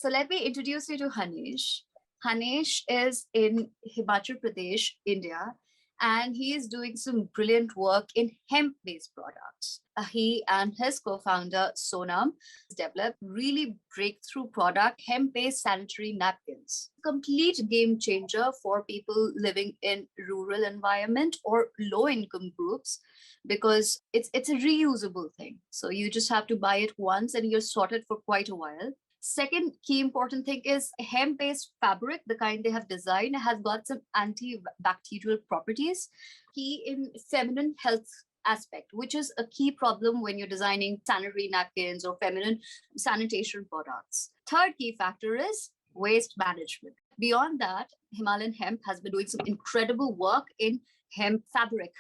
So let me introduce you to Haneesh. Haneesh is in Himachal Pradesh, India, and he is doing some brilliant work in hemp-based products. He and his co-founder Sonam developed really breakthrough product, hemp-based sanitary napkins. Complete game changer for people living in rural environment or low-income groups because it's a reusable thing. So you just have to buy it once and you're sorted for quite a while. Second key important thing is hemp-based fabric, the kind they have designed, has got some antibacterial properties. Key in feminine health aspect, which is a key problem when you're designing sanitary napkins or feminine sanitation products. Third key factor is waste management. Beyond that, Himalayan Hemp has been doing some incredible work in hemp fabric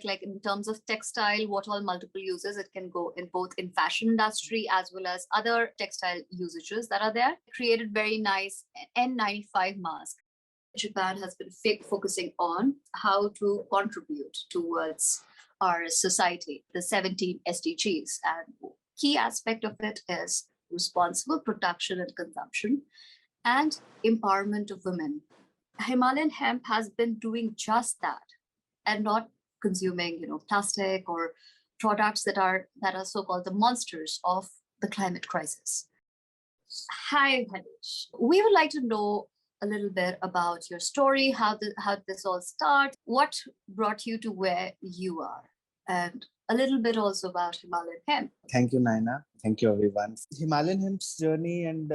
like in terms of textile, what all multiple uses it can go in, both in fashion industry as well as other textile usages that are there. Created very nice N95 mask. Japan has been focusing on how to contribute towards our society, the 17 SDGs, and key aspect of it is responsible production and consumption and empowerment of women. Himalayan Hemp has been doing just that and not consuming, plastic or products that are so-called the monsters of the climate crisis. Hi, Haneesh. We would like to know a little bit about your story, how this all started, what brought you to where you are, and a little bit also about Himalayan Hemp. Thank you, Naina. Thank you, everyone. Himalayan Hemp's journey and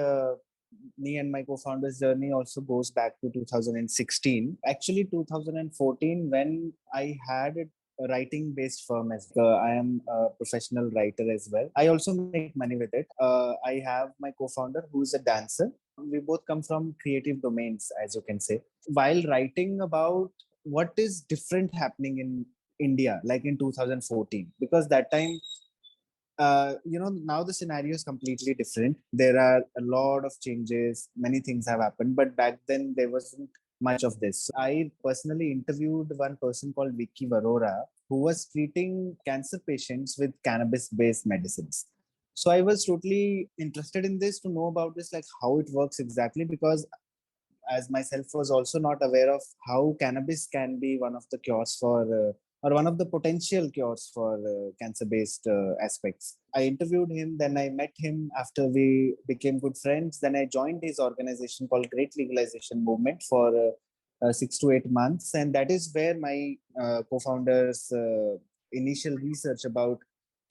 me and my co-founder's journey also goes back to 2016. Actually, 2014, when I had a writing-based firm as well. I am a professional writer as well. I also make money with it. I have my co-founder who is a dancer. We both come from creative domains, as you can say. While writing about what is different happening in India, like in 2014, because that time, now the scenario is completely different. There are a lot of changes. Many things have happened, but back then there wasn't much of this. I personally interviewed one person called Vicky Varora, who was treating cancer patients with cannabis-based medicines. So I was totally interested in this to know about this, like how it works exactly, because as myself was also not aware of how cannabis can be one of the cures for or one of the potential cures for cancer-based aspects. I interviewed him, then I met him after we became good friends. Then I joined his organization called Great Legalization Movement for 6 to 8 months. And that is where my co-founders' initial research about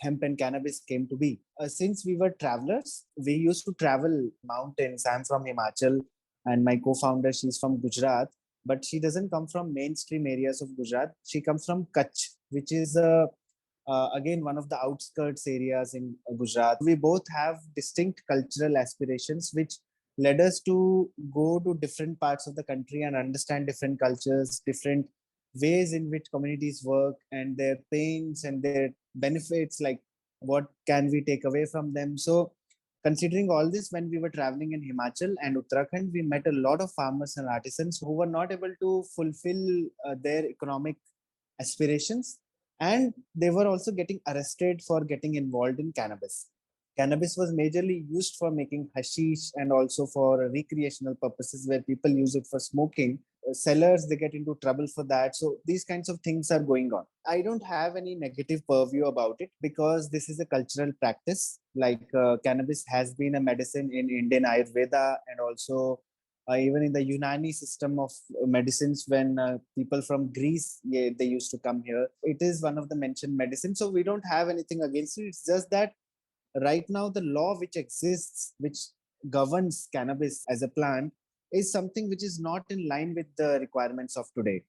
hemp and cannabis came to be. Since we were travelers, we used to travel mountains. I'm from Himachal and my co-founder, she's from Gujarat. But she doesn't come from mainstream areas of Gujarat. She comes from Kutch, which is again one of the outskirts areas in Gujarat. We both have distinct cultural aspirations, which led us to go to different parts of the country and understand different cultures, different ways in which communities work and their pains and their benefits, like what can we take away from them. So considering all this, when we were traveling in Himachal and Uttarakhand, we met a lot of farmers and artisans who were not able to fulfill their economic aspirations. And they were also getting arrested for getting involved in cannabis. Cannabis was majorly used for making hashish and also for recreational purposes where people use it for smoking. Sellers, they get into trouble for that. So these kinds of things are going on. I don't have any negative purview about it because this is a cultural practice. Like cannabis has been a medicine in Indian Ayurveda and also even in the Unani system of medicines when people from Greece, they used to come here. It is one of the mentioned medicines. So we don't have anything against it. It's just that right now the law which exists, which governs cannabis as a plant, is something which is not in line with the requirements of today.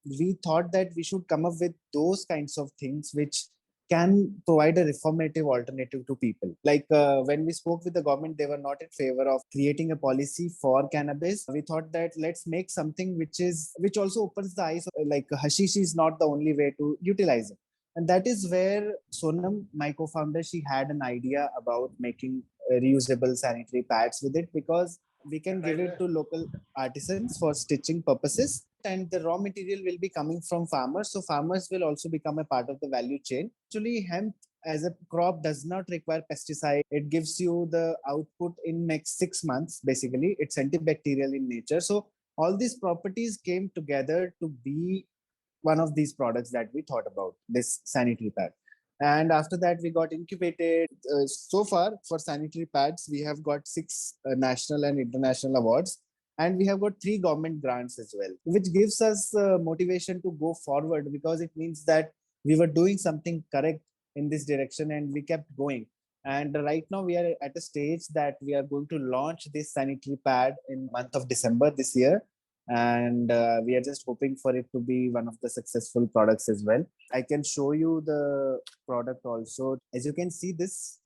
We thought that we should come up with those kinds of things which can provide a reformative alternative to people. Like when we spoke with the government, they were not in favor of creating a policy for cannabis. We thought that let's make something which also opens the eyes. Like hashish is not the only way to utilize it. And that is where Sonam, my co-founder, she had an idea about making reusable sanitary pads with it, because we can give it to local artisans for stitching purposes, and the raw material will be coming from farmers. So farmers will also become a part of the value chain. Actually, hemp as a crop does not require pesticide. It gives you the output in next 6 months. Basically, it's antibacterial in nature. So all these properties came together to be one of these products that we thought about, this sanitary pad. And after that, we got incubated. So far, for sanitary pads, we have got 6 national and international awards. And we have got 3 government grants as well, which gives us motivation to go forward, because it means that we were doing something correct in this direction and we kept going. And right now we are at a stage that we are going to launch this sanitary pad in month of December this year. And we are just hoping for it to be one of the successful products as well. I can show you the product also. As you can see, this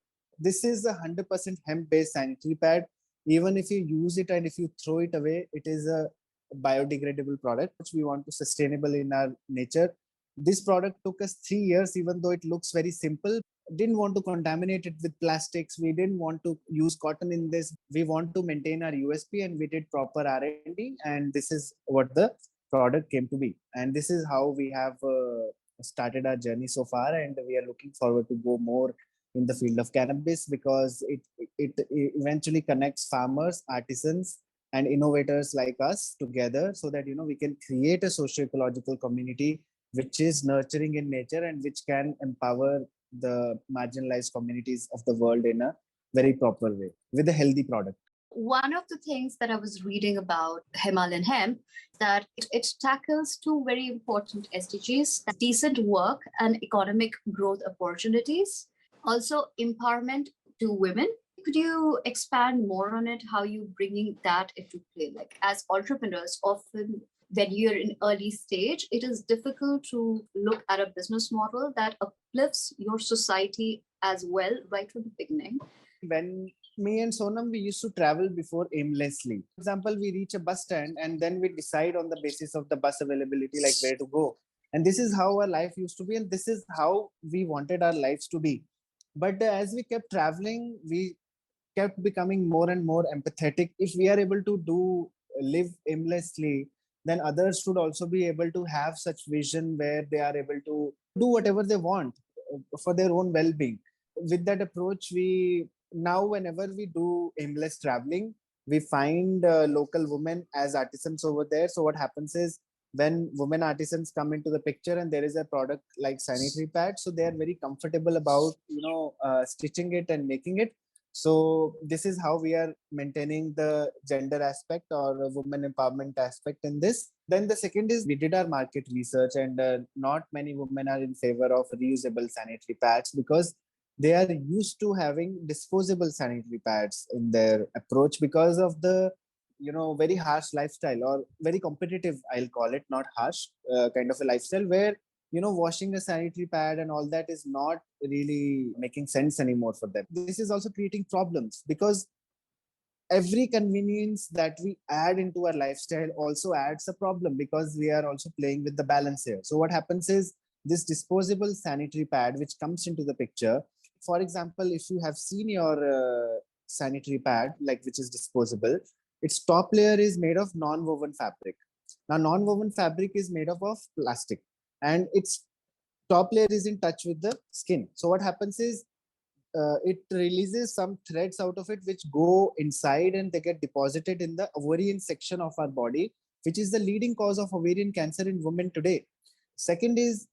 is a 100% hemp based sanitary pad. Even if you use it and if you throw it away, it is a biodegradable product which we want to sustainable in our nature. This product took us 3 years, even though it looks very simple. Didn't want to contaminate it with plastics. We didn't want to use cotton in this. We want to maintain our USP, and we did proper R&D, and this is what the product came to be. And this is how we have started our journey so far, and we are looking forward to go more in the field of cannabis, because it eventually connects farmers, artisans, and innovators like us together, so that we can create a socio-ecological community which is nurturing in nature and which can empower the marginalized communities of the world in a very proper way with a healthy product. One of the things that I was reading about Himalayan hemp, that it tackles 2 very important SDGs: decent work and economic growth opportunities, also empowerment to women. Could you expand more on it, how you bringing that into play? Like, as entrepreneurs, often when you're in early stage, it is difficult to look at a business model that uplifts your society as well right from the beginning. When me and Sonam, we used to travel before aimlessly. For example, we reach a bus stand and then we decide on the basis of the bus availability, like where to go. And this is how our life used to be, and this is how we wanted our lives to be. But as we kept traveling, we kept becoming more and more empathetic. If we are able to live aimlessly, then others should also be able to have such vision where they are able to do whatever they want for their own well-being. With that approach, we now, whenever we do aimless traveling, we find local women as artisans over there. So what happens is, when women artisans come into the picture and there is a product like sanitary pad, so they are very comfortable about stitching it and making it. So this is how we are maintaining the gender aspect or women empowerment aspect in this. Then the second is, we did our market research, and not many women are in favor of reusable sanitary pads, because they are used to having disposable sanitary pads in their approach, because of the very harsh lifestyle, or very competitive, I'll call it, not harsh, kind of a lifestyle where washing a sanitary pad and all that is not really making sense anymore for them. This is also creating problems, because every convenience that we add into our lifestyle also adds a problem, because we are also playing with the balance here. So what happens is, this disposable sanitary pad which comes into the picture, for example, if you have seen your sanitary pad, like, which is disposable, its top layer is made of non-woven fabric. Now, non-woven fabric is made up of plastic, and its top layer is in touch with the skin. So what happens is, it releases some threads out of it which go inside and they get deposited in the ovarian section of our body, which is the leading cause of ovarian cancer in women today. Second is,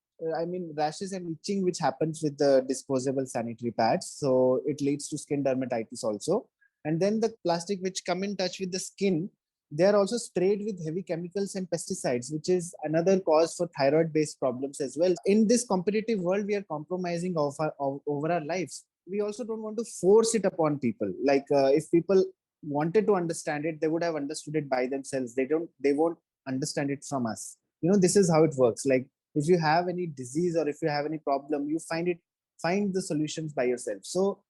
rashes and itching, which happens with the disposable sanitary pads. So it leads to skin dermatitis also. And then the plastic which come in touch with the skin, they are also sprayed with heavy chemicals and pesticides, which is another cause for thyroid-based problems as well. In this competitive world, we are compromising over our lives. We also don't want to force it upon people. Like, if people wanted to understand it, they would have understood it by themselves. They won't understand it from us. This is how it works. Like, if you have any disease or if you have any problem, you find the solutions by yourself. So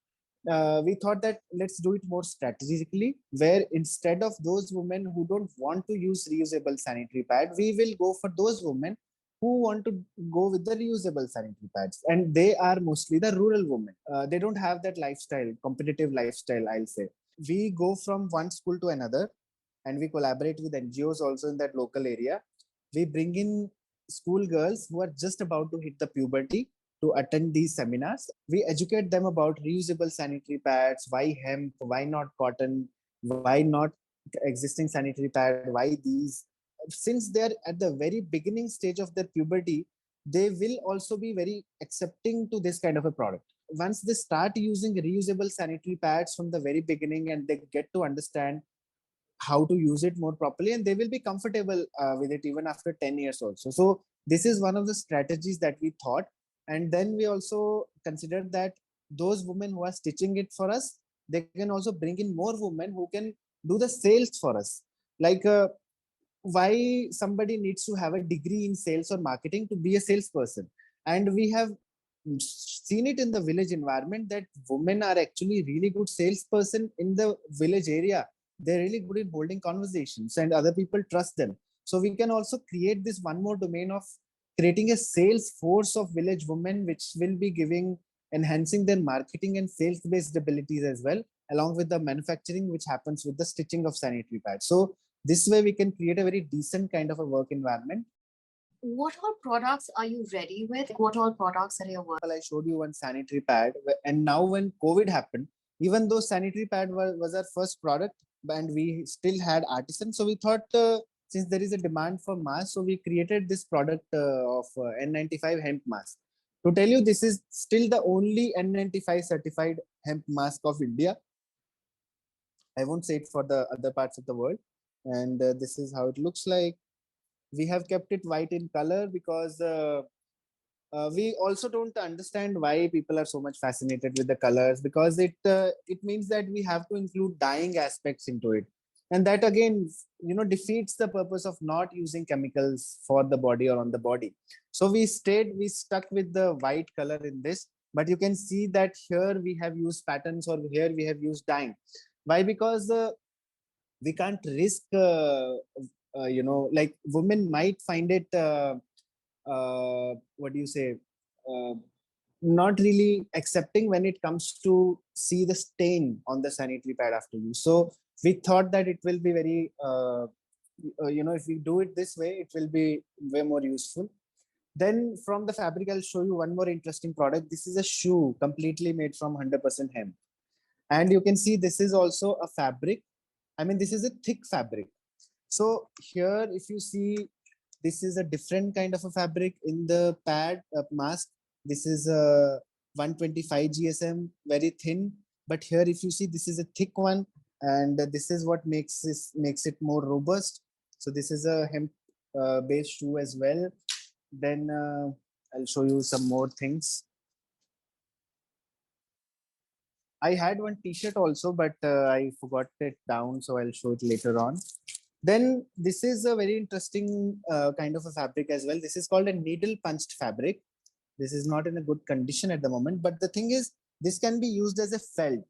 we thought that let's do it more strategically, where instead of those women who don't want to use reusable sanitary pad, we will go for those women who want to go with the reusable sanitary pads. And they are mostly the rural women. They don't have that lifestyle, competitive lifestyle, I'll say. We go from one school to another, and we collaborate with NGOs also in that local area. We bring in school girls who are just about to hit the puberty to attend these seminars. We educate them about reusable sanitary pads, why hemp, why not cotton, why not existing sanitary pad, why these. Since they're at the very beginning stage of their puberty, they will also be very accepting to this kind of a product. Once they start using reusable sanitary pads from the very beginning and they get to understand how to use it more properly, and they will be comfortable with it even after 10 years also. So this is one of the strategies that we thought. And then we also considered that those women who are stitching it for us, they can also bring in more women who can do the sales for us. Like why somebody needs to have a degree in sales or marketing to be a salesperson. And we have seen it in the village environment that women are actually really good salesperson in the village area. They're really good in holding conversations and other people trust them. So we can also create this one more domain of creating a sales force of village women, which will be enhancing their marketing and sales based abilities as well, along with the manufacturing, which happens with the stitching of sanitary pads. So this way we can create a very decent kind of a work environment. What all products are you ready with? What all products are you working? Well, I showed you one sanitary pad, and now when COVID happened, even though sanitary pad was our first product, and we still had artisans, so we thought since there is a demand for masks, so we created this product of N95 Hemp Mask. To tell you, this is still the only N95 certified hemp mask of India. I won't say it for the other parts of the world. And this is how it looks like. We have kept it white in color because we also don't understand why people are so much fascinated with the colors, because it means that we have to include dyeing aspects into it, and that again defeats the purpose of not using chemicals for the body or on the body. So we stuck with the white color in this, but you can see that here we have used patterns or here we have used dyeing. Why? Because we can't risk like women might find it what do you say not really accepting when it comes to see the stain on the sanitary pad after use. So we thought that it will be very if we do it this way, it will be way more useful. Then from the fabric, I'll show you one more interesting product. This is a shoe completely made from 100% hemp, and you can see this is also a fabric. I mean, this is a thick fabric. So here, if you see, this is a different kind of a fabric in the pad mask. This is a 125 GSM, very thin. But here, if you see, this is a thick one, and this is what makes it more robust. So this is a hemp based shoe as well. Then I'll show you some more things. I had one t-shirt also, but I forgot it down, so I'll show it later on. Then this is a very interesting kind of a fabric as well. This is called a needle punched fabric. This is not in a good condition at the moment, but the thing is, this can be used as a felt.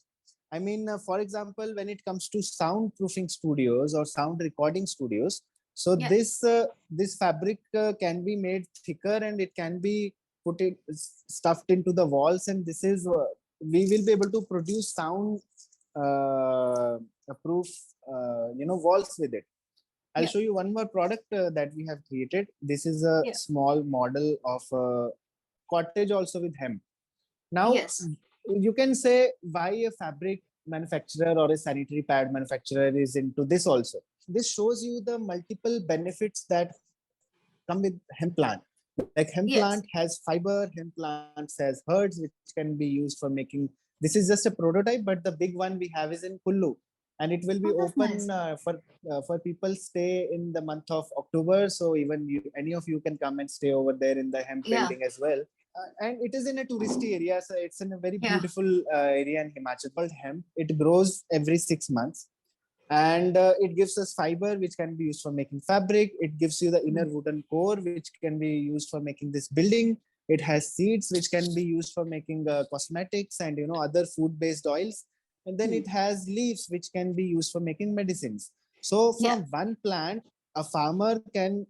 I mean, for example, when it comes to soundproofing studios or sound recording studios, so yes, this fabric can be made thicker and it can be stuffed into the walls, and this is we will be able to produce sound proof walls with it. I'll show you one more product that we have created. This is a small model of a cottage also with hemp. Now, you can say why a fabric manufacturer or a sanitary pad manufacturer is into this also. This shows you the multiple benefits that come with hemp plant. Like hemp plant has fiber, hemp plant has herds, which can be used for making. This is just a prototype, but the big one we have is in Kullu, and it will be open for people stay in the month of October. So even any of you can come and stay over there in the hemp building as well. And it is in a touristy area, so it's in a very beautiful area in Himachal called hemp. It grows every 6 months, and it gives us fiber, which can be used for making fabric. It gives you the inner wooden core, which can be used for making this building. It has seeds, which can be used for making cosmetics and other food-based oils. And then it has leaves, which can be used for making medicines. So from one plant, a farmer can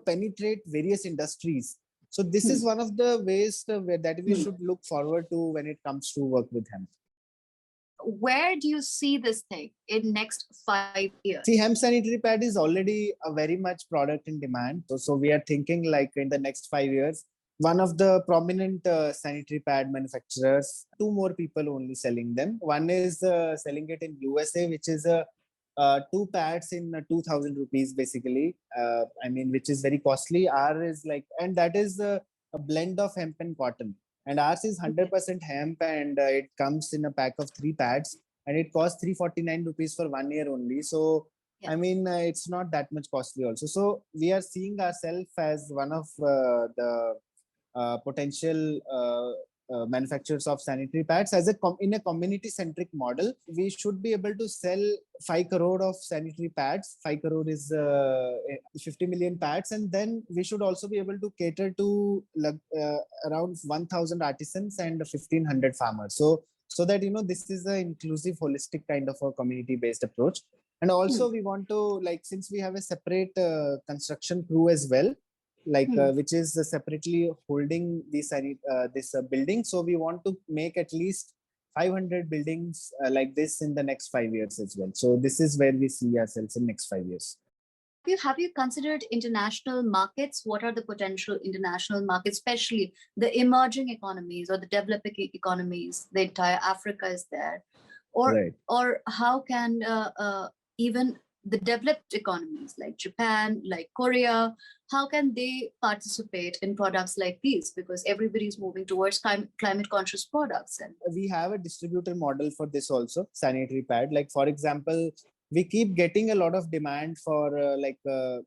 penetrate various industries. So this is one of the ways that we should look forward to when it comes to work with hemp. Where do you see this thing in next 5 years? See, hemp sanitary pad is already a very much product in demand. So we are thinking like in the next 5 years, one of the prominent sanitary pad manufacturers. Two more people only selling them. One is selling it in USA, which is two pads in 2,000 rupees basically. I mean, which is very costly. Ours is like, and that is a blend of hemp and cotton. And ours is 100% hemp, and it comes in a pack of 3 pads, and it costs 349 rupees for 1 year only. So Yeah. I mean, it's not that much costly also. So we are seeing ourselves as one of the potential manufacturers of sanitary pads as in a community centric model. We should be able to sell 5 crore of sanitary pads. 5 crore is 50 million pads, and then we should also be able to cater to around 1,000 artisans and 1,500 farmers. So that this is an inclusive, holistic kind of a community based approach. And also we want to, like, since we have a separate construction crew as well, like which is separately holding this building. So we want to make at least 500 buildings like this in the next 5 years as well. So this is where we see ourselves in next 5 years. Have you considered international markets? What are the potential international markets, especially the emerging economies or the developing economies? The entire Africa is there, or how can even the developed economies like Japan, like Korea, how can they participate in products like these? Because everybody's moving towards climate conscious products. And we have a distributor model for this also, sanitary pad. Like, for example, we keep getting a lot of demand for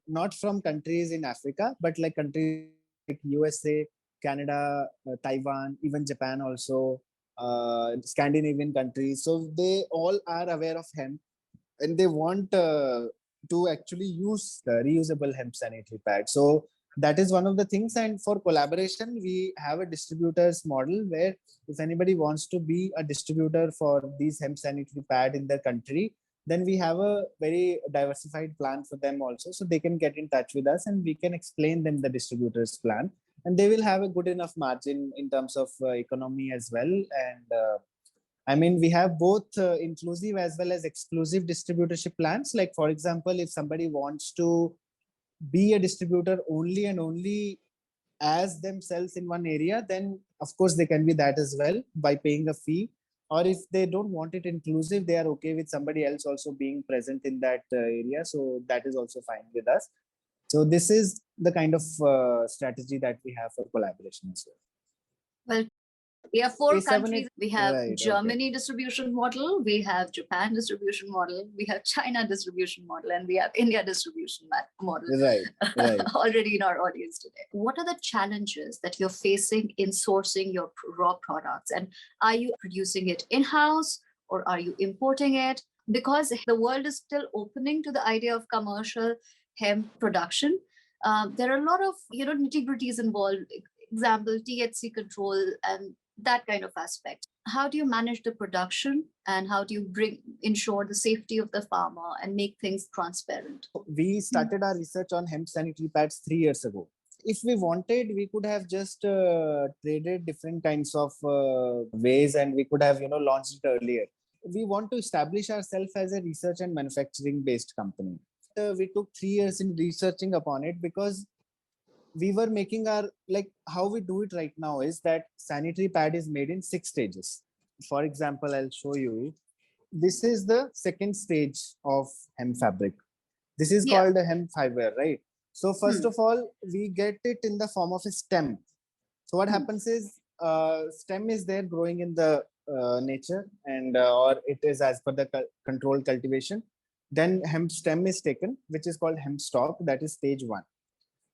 not from countries in Africa, but like countries like USA, Canada, Taiwan, even Japan also, Scandinavian countries. So they all are aware of hemp, and they want to actually use the reusable hemp sanitary pad. So that is one of the things. And for collaboration, we have a distributors model where if anybody wants to be a distributor for these hemp sanitary pad in their country, then we have a very diversified plan for them also. So they can get in touch with us and we can explain them the distributor's plan, and they will have a good enough margin in terms of economy as well. And I mean, we have both inclusive as well as exclusive distributorship plans. Like, for example, if somebody wants to be a distributor only and only as themselves in one area, then of course they can be that as well by paying a fee. Or if they don't want it inclusive, they are okay with somebody else also being present in that area. So that is also fine with us. So this is the kind of strategy that we have for collaboration as well. Well, we have 4 A7 countries. We have right, Germany distribution model, we have Japan distribution model, we have China distribution model, and we have India distribution model right. already in our audience today. What are the challenges that you're facing in sourcing your raw products? And are you producing it in-house or are you importing it? Because the world is still opening to the idea of commercial hemp production. There are a lot of nitty-gritties involved. Example, THC control and that kind of aspect. How do you manage the production, and how do you ensure the safety of the farmer and make things transparent? We started our research on hemp sanitary pads 3 years ago. If we wanted, we could have just traded different kinds of ways, and we could have launched it earlier. We want to establish ourselves as a research and manufacturing based company. We took 3 years in researching upon it because we were making our, like, how we do it right now is that sanitary pad is made in 6 stages. For example, I'll show you. This is the second stage of hemp fabric. This is called a hemp fiber, right? So first of all, we get it in the form of a stem. So what happens is stem is there growing in the nature, and or it is as per the controlled cultivation. Then hemp stem is taken, which is called hemp stalk. That is stage 1.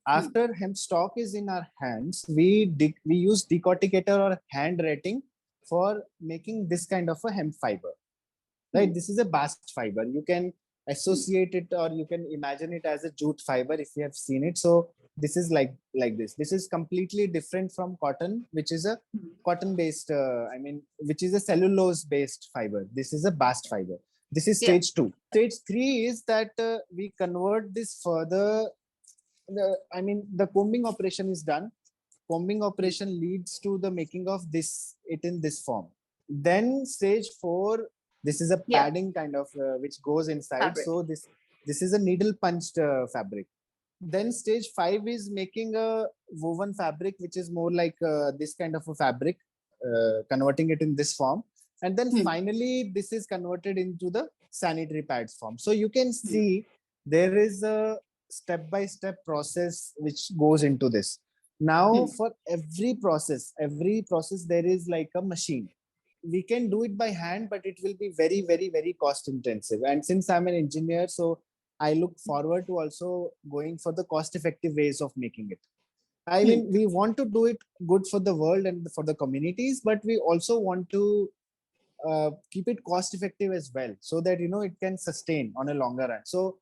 After hemp stalk is in our hands, we use decorticator or hand rating for making this kind of a hemp fiber. Right? This is a bast fiber. You can associate it, or you can imagine it as a jute fiber if you have seen it. So this is like this. This is completely different from cotton, which is a cotton based, which is a cellulose based fiber. This is a bast fiber. This is stage 2. Stage 3 is that we convert this further. The combing operation is done. Combing operation leads to the making of it in this form. Then stage 4, this is a padding kind of which goes inside. Fabric. So this is a needle punched fabric. Then stage 5 is making a woven fabric, which is more like this kind of a fabric, converting it in this form. And then finally, this is converted into the sanitary pads form. So you can see there is a step-by-step process which goes into this. Now, for every process, there is like a machine. We can do it by hand, but it will be very, very, very cost intensive. And since I'm an engineer, so I look forward to also going for the cost effective ways of making it. I mean, we want to do it good for the world and for the communities, but we also want to keep it cost effective as well, so that it can sustain on a longer run. So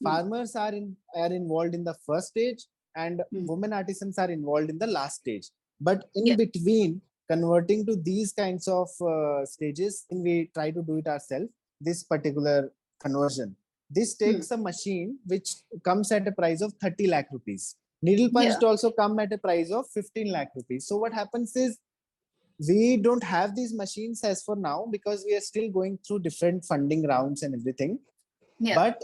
farmers are involved in the first stage, and women artisans are involved in the last stage. But in between, converting to these kinds of stages, we try to do it ourselves. This particular conversion, this takes a machine which comes at a price of 30 lakh rupees. Needle punched also come at a price of 15 lakh rupees. So what happens is, we don't have these machines as for now because we are still going through different funding rounds and everything. But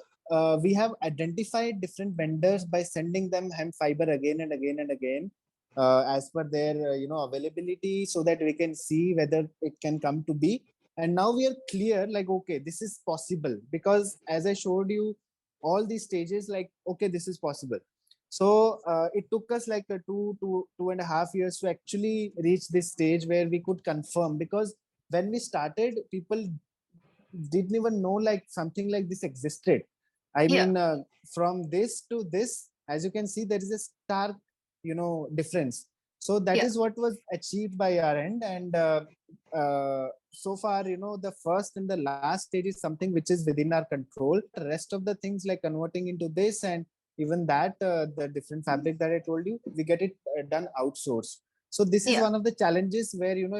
we have identified different vendors by sending them hemp fiber again and again and again as per their availability, so that we can see whether it can come to be. And now we are clear, like, okay, this is possible, because as I showed you all these stages, like, okay, this is possible. So it took us like 2.5 years to actually reach this stage where we could confirm, because when we started, people didn't even know like something like this existed. I mean, from this to this, as you can see, there is a stark, difference. So that is what was achieved by our end. And so far, the first and the last stage is something which is within our control. The rest of the things, like converting into this, and even that, the different fabric that I told you, we get it done outsourced. So this is one of the challenges where, if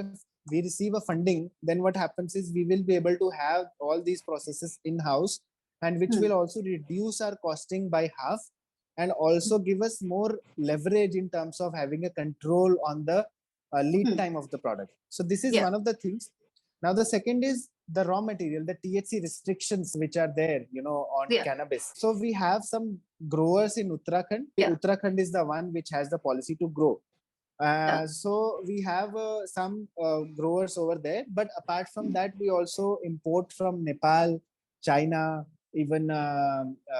we receive a funding, then what happens is we will be able to have all these processes in-house, and which will also reduce our costing by half, and also give us more leverage in terms of having a control on the lead time of the product. So this is one of the things. Now the second is the raw material, the THC restrictions which are there, on cannabis. So we have some growers in Uttarakhand. Uttarakhand is the one which has the policy to grow. So we have some growers over there, but apart from that, we also import from Nepal, China, even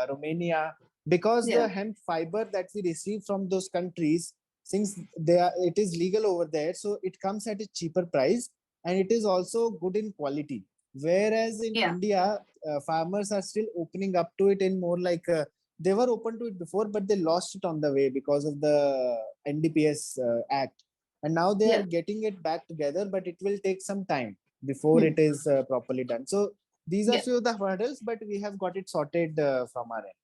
Romania, because the hemp fiber that we receive from those countries, since it is legal over there, so it comes at a cheaper price, and it is also good in quality. Whereas in India, farmers are still opening up to it in more like they were open to it before, but they lost it on the way because of the NDPS Act. And now they are getting it back together, but it will take some time before it is properly done. So these are few of the hurdles, but we have got it sorted from our end.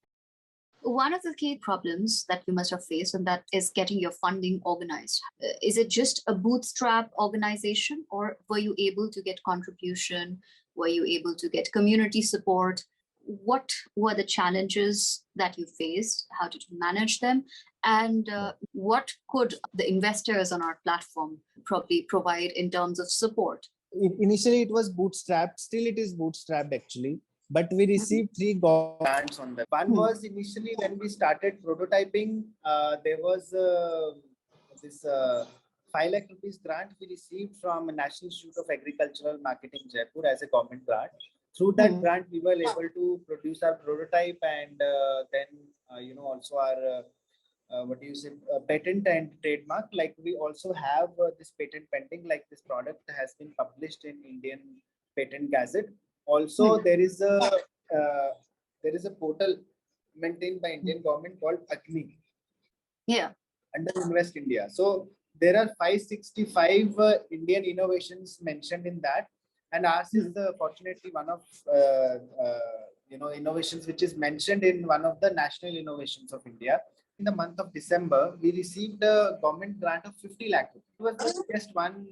One of the key problems that you must have faced, and that is getting your funding organized. Is it just a bootstrap organization, or were you able to get contribution? Were you able to get community support? What were the challenges that you faced? How did you manage them? And what could the investors on our platform probably provide in terms of support? Initially, it was bootstrapped. Still, it is bootstrapped actually. But we received 3 grants on that. One was initially when we started prototyping, there was this 5 lakh rupees grant we received from National Institute of Agricultural Marketing, Jaipur, as a government grant. Through that grant, we were able to produce our prototype, and then also our patent and trademark. Like, we also have this patent pending. Like, this product has been published in Indian Patent Gazette. Also, there is a portal maintained by Indian government called Agni. Under Invest India. So there are 565 Indian innovations mentioned in that, and ours is fortunately one of innovations which is mentioned in one of the national innovations of India. In the month of December, we received a government grant of 50 lakh. It was the biggest one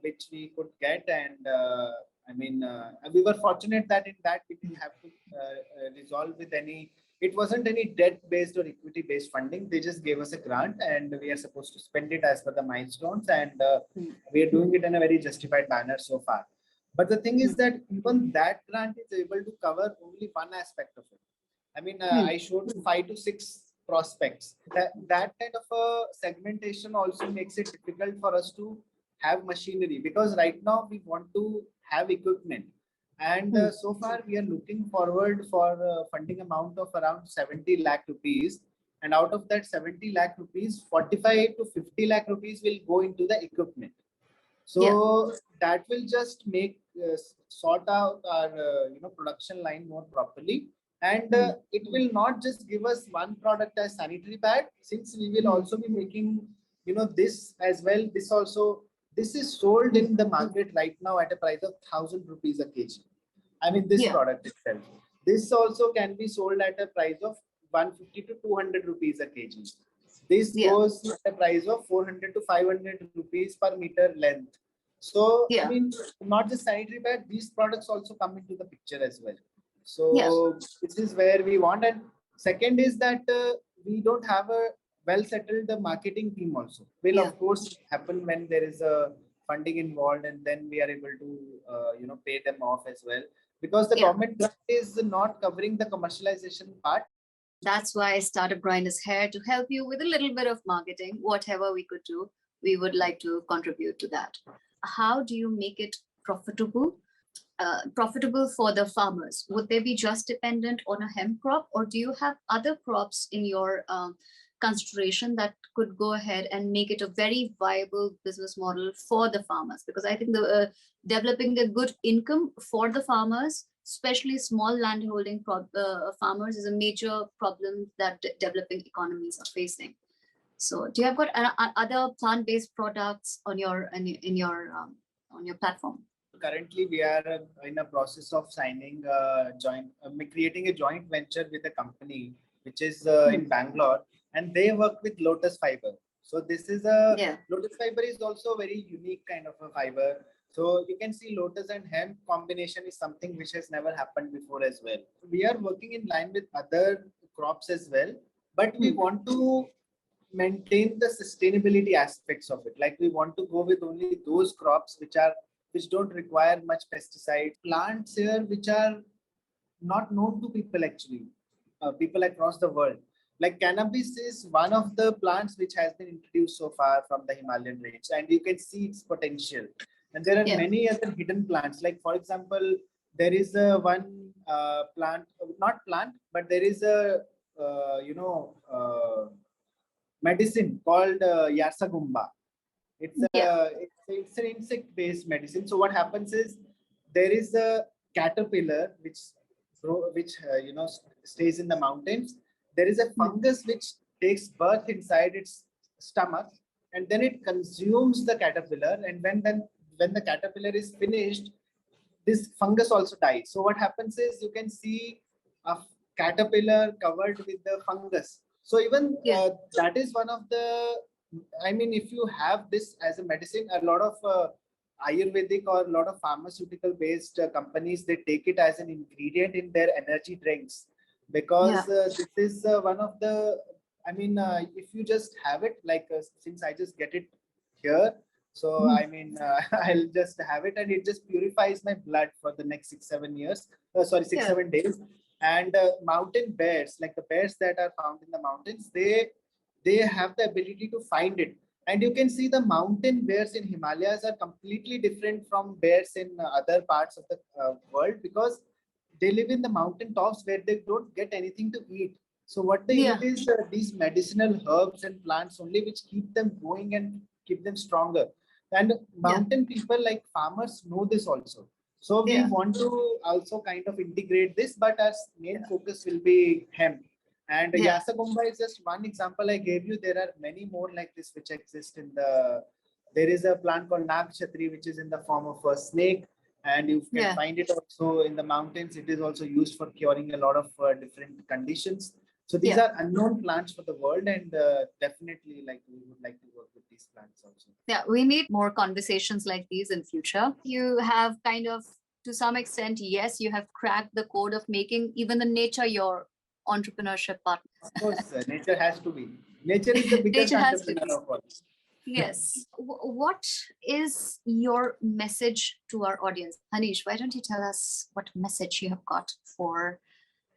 which we could get, and we were fortunate that in that we didn't have to resolve with any. It wasn't any debt-based or equity-based funding. They just gave us a grant, and we are supposed to spend it as per the milestones, and we are doing it in a very justified manner so far. But the thing is that even that grant is able to cover only one aspect of it. I mean, I showed 5 to 6 prospects. That kind of a segmentation also makes it difficult for us to have machinery, because right now we want to have equipment. And so far we are looking forward for funding amount of around 70 lakh rupees. And out of that 70 lakh rupees, 45 to 50 lakh rupees will go into the equipment. So that will just make sort out our production line more properly. And it will not just give us one product as sanitary pad, since we will also be making this as well. This is sold in the market right now at a price of 1,000 rupees a kg. I mean, this product itself. This also can be sold at a price of 150 to 200 rupees a kg. This goes at a price of 400 to 500 rupees per meter length. So, I mean, not just sanitary pad, these products also come into the picture as well. So, this is where we want. And second is that we don't have a well-settled marketing team also. Will, of course, happen when there is a funding involved, and then we are able to, pay them off as well. Because the government is not covering the commercialization part. That's why Startup Grind is here to help you with a little bit of marketing. Whatever we could do, we would like to contribute to that. How do you make it profitable? Profitable for the farmers? Would they be just dependent on a hemp crop, or do you have other crops in your consideration that could go ahead and make it a very viable business model for the farmers? Because I think the developing a good income for the farmers, especially small landholding farmers, is a major problem that developing economies are facing. So, do you have got other plant-based products on your on your platform? Currently, we are in a process of signing creating a joint venture with a company which is in Bangalore, and they work with lotus fiber. So this is lotus fiber is also a very unique kind of a fiber. So you can see lotus and hemp combination is something which has never happened before as well. We are working in line with other crops as well, but we want to maintain the sustainability aspects of it. Like, we want to go with only those crops which don't require much pesticide. Plants here which are not known to people, actually, people across the world. Like, cannabis is one of the plants which has been introduced so far from the Himalayan range, and you can see its potential. And there are many other hidden plants. Like, for example, there is one plant, not plant, but there is a medicine called Yasakumba. It's an insect-based medicine. So what happens is, there is a caterpillar which stays in the mountains. There is a fungus which takes birth inside its stomach, and then it consumes the caterpillar. And when the caterpillar is finished, this fungus also dies. So what happens is, you can see a caterpillar covered with the fungus. So even that is one of the, I mean, if you have this as a medicine, a lot of Ayurvedic or a lot of pharmaceutical based companies, they take it as an ingredient in their energy drinks, because this is one of the, I mean, if you just have it, like since I just get it here, so I mean, I'll just have it, and it just purifies my blood for the next 6-7 years. 6-7 days. And mountain bears, like the bears that are found in the mountains, they have the ability to find it. And you can see the mountain bears in Himalayas are completely different from bears in other parts of the world, because they live in the mountain tops where they don't get anything to eat. So what they eat is these medicinal herbs and plants only, which keep them going and keep them stronger. And mountain people, like farmers, know this also. So we want to also kind of integrate this, but our main focus will be hemp. And Yasakumba is just one example I gave you. There are many more like this which exist in there is a plant called Nagchatri, which is in the form of a snake, and you can find it also in the mountains. It is also used for curing a lot of different conditions. So these are unknown plants for the world, and definitely, like, we would like to work with these plants also. Yeah, we need more conversations like these in future. You have kind of, to some extent, yes, you have cracked the code of making even the nature your entrepreneurship partner. Of course, nature has to be. Nature is the biggest entrepreneur of all. Yes. What is your message to our audience? Haneesh, why don't you tell us what message you have got for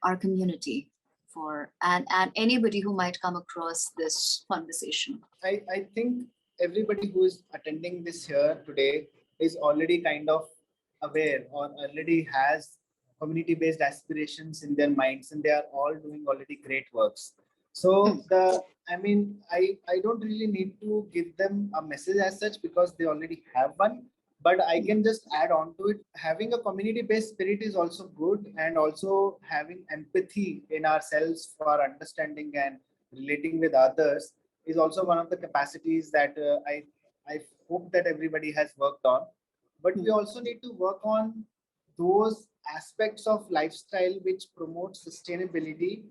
our community? for and anybody who might come across this conversation? I think everybody who is attending this here today is already kind of aware or already has community-based aspirations in their minds, and they are all doing already great works. So I don't really need to give them a message as such because they already have one. But I can just add on to it. Having a community-based spirit is also good, and also having empathy in ourselves for understanding and relating with others is also one of the capacities that I hope that everybody has worked on. But we also need to work on those aspects of lifestyle which promote sustainability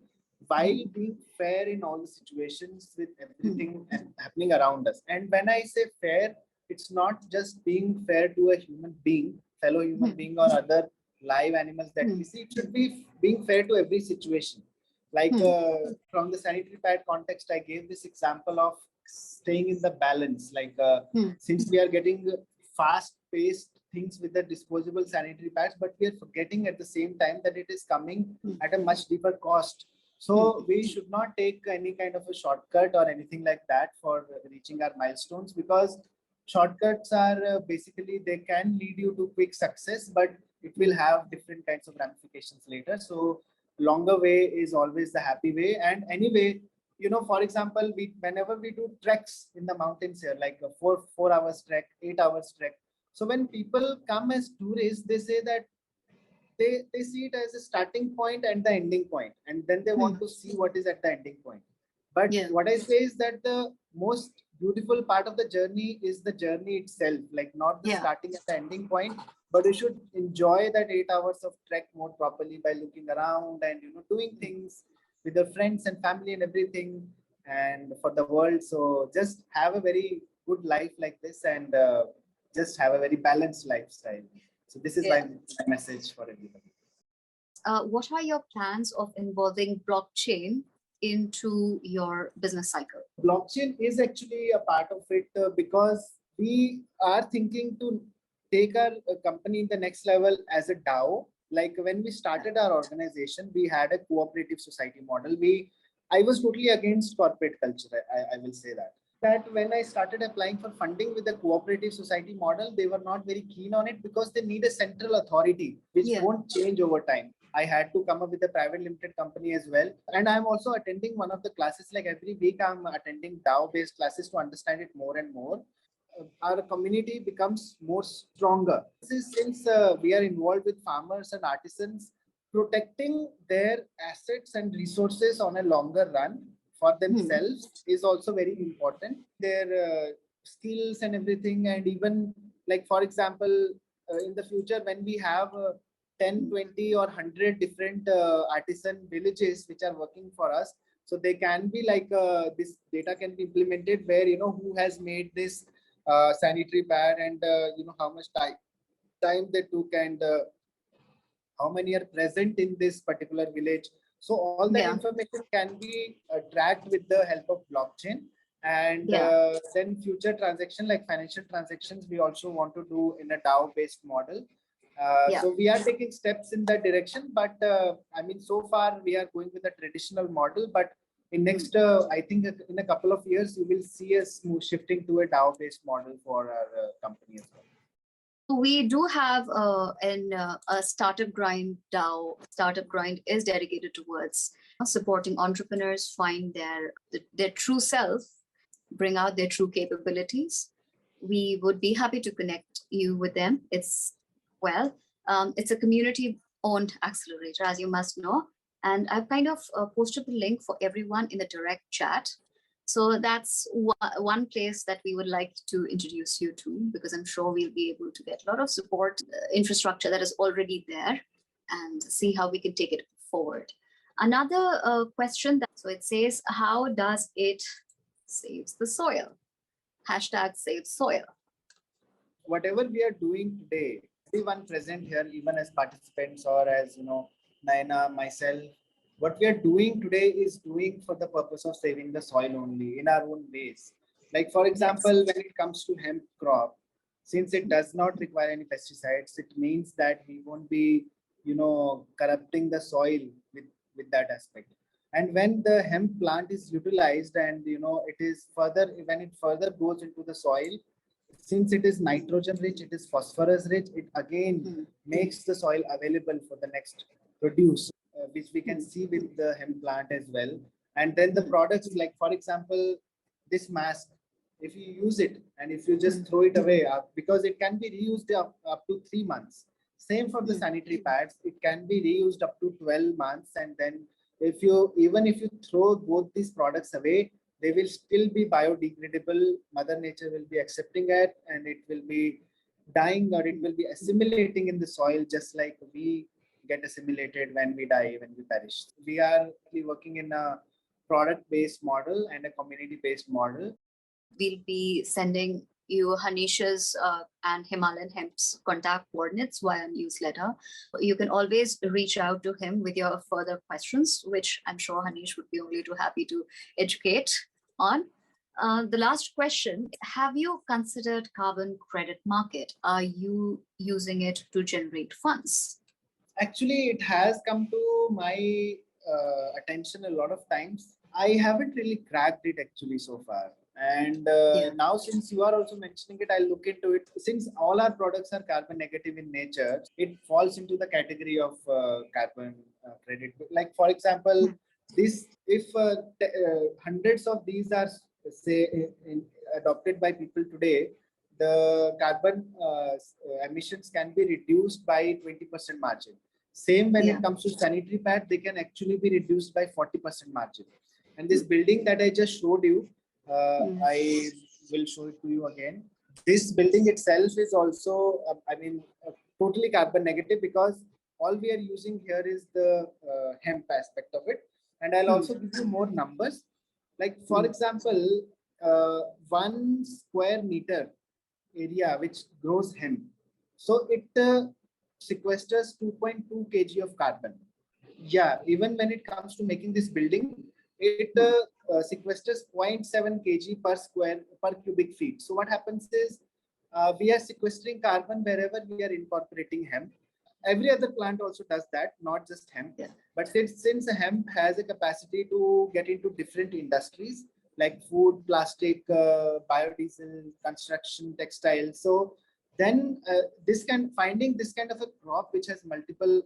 while being fair in all the situations with everything happening around us. And when I say fair, it's not just being fair to a human being, fellow human being, or other live animals that we see. It should be being fair to every situation. Like from the sanitary pad context, I gave this example of staying in the balance. Like since we are getting fast-paced things with the disposable sanitary pads, but we are forgetting at the same time that it is coming at a much deeper cost. So we should not take any kind of a shortcut or anything like that for reaching our milestones, because shortcuts are basically, they can lead you to quick success, but it will have different kinds of ramifications later. So longer way is always the happy way. And anyway, for example, whenever we do treks in the mountains here, like a 4 hours trek, 8 hours trek. So when people come as tourists, they say that they see it as a starting point and the ending point, and then they want to see what is at the ending point. But what I say is that the most beautiful part of the journey is the journey itself, like not the starting and the ending point, but you should enjoy that 8 hours of trek more properly by looking around and doing things with your friends and family and everything, and for the world. So just have a very good life like this, and just have a very balanced lifestyle. So this is my message for everybody. What are your plans of involving blockchain into your business cycle? Blockchain is actually a part of it because we are thinking to take our company in the next level as a DAO. Like when we started our organization, we had a cooperative society model. I was totally against corporate culture. I will say that when I started applying for funding with the cooperative society model, they were not very keen on it because they need a central authority, which won't change over time. I had to come up with a private limited company as well. And I'm also attending one of the classes, like every week I'm attending DAO-based classes to understand it more and more. Our community becomes more stronger. This is since we are involved with farmers and artisans, protecting their assets and resources on a longer run for themselves is also very important. Their skills and everything, and even like, for example, in the future when we have 10, 20 or 100 different artisan villages which are working for us, so they can be like this data can be implemented where who has made this sanitary pad, and how much time they took, and how many are present in this particular village. So all that information can be tracked with the help of blockchain. And then future transaction, like financial transactions, we also want to do in a DAO-based model. So we are taking steps in that direction, but so far we are going with the traditional model, but in next, I think in a couple of years, you will see us shifting to a DAO-based model for our company as well. We do have a Startup Grind DAO. Startup Grind is dedicated towards supporting entrepreneurs find their true self, bring out their true capabilities. We would be happy to connect you with them. It's a community-owned accelerator, as you must know. And I've kind of posted the link for everyone in the direct chat. So that's one place that we would like to introduce you to, because I'm sure we'll be able to get a lot of support infrastructure that is already there and see how we can take it forward. Another question, so it says, how does it save the soil? #save soil. Whatever we are doing today, everyone present here, even as participants or as, Naina, myself, what we are doing today is doing for the purpose of saving the soil only in our own ways. Like, for example, when it comes to hemp crop, since it does not require any pesticides, it means that we won't be, corrupting the soil with that aspect. And when the hemp plant is utilized and it is further, when it further goes into the soil, since it is nitrogen rich, it is phosphorus rich, it again makes the soil available for the next produce, which we can see with the hemp plant as well. And then the products, like for example, this mask, if you use it and if you just throw it away, because it can be reused up to 3 months. Same for the sanitary pads, it can be reused up to 12 months. And then even if you throw both these products away, they will still be biodegradable. Mother Nature will be accepting it, and it will be dying, or it will be assimilating in the soil, just like we get assimilated when we die, when we perish. We are working in a product-based model and a community-based model. We'll be sending you Haneesh's and Himalayan Hemp's contact coordinates via newsletter. You can always reach out to him with your further questions, which I'm sure Haneesh would be only too happy to educate on. The last question, have you considered carbon credit market? Are you using it to generate funds? Actually, it has come to my attention a lot of times. I haven't really cracked it actually so far. And now, since you are also mentioning it, I'll look into it. Since all our products are carbon negative in nature, it falls into the category of carbon credit. Like, for example, if hundreds of these are, say, adopted by people today, the carbon emissions can be reduced by 20% margin. Same when it comes to sanitary pad, they can actually be reduced by 40% margin. And this building that I just showed you, I will show it to you again. This building itself is also, totally carbon negative, because all we are using here is the hemp aspect of it. And I'll also give you more numbers. Like, for example, 1 square meter area which grows hemp, so it sequesters 2.2 kg of carbon. Yeah, even when it comes to making this building, it sequesters 0.7 kg per cubic feet. So what happens is we are sequestering carbon wherever we are incorporating hemp. Every other plant also does that, not just hemp. But since hemp has a capacity to get into different industries like food, plastic, biodiesel, construction, textile. So then finding this kind of a crop which has multiple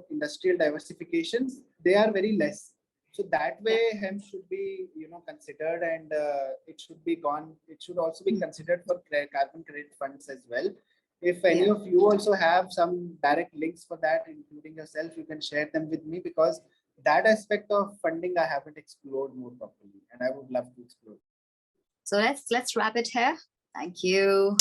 industrial diversifications, they are very less. So that way hemp should be considered, and it should also be considered for carbon credit funds as well. If any of you also have some direct links for that, including yourself, you can share them with me, because that aspect of funding I haven't explored more properly, and I would love to explore. So let's wrap it here. Thank you.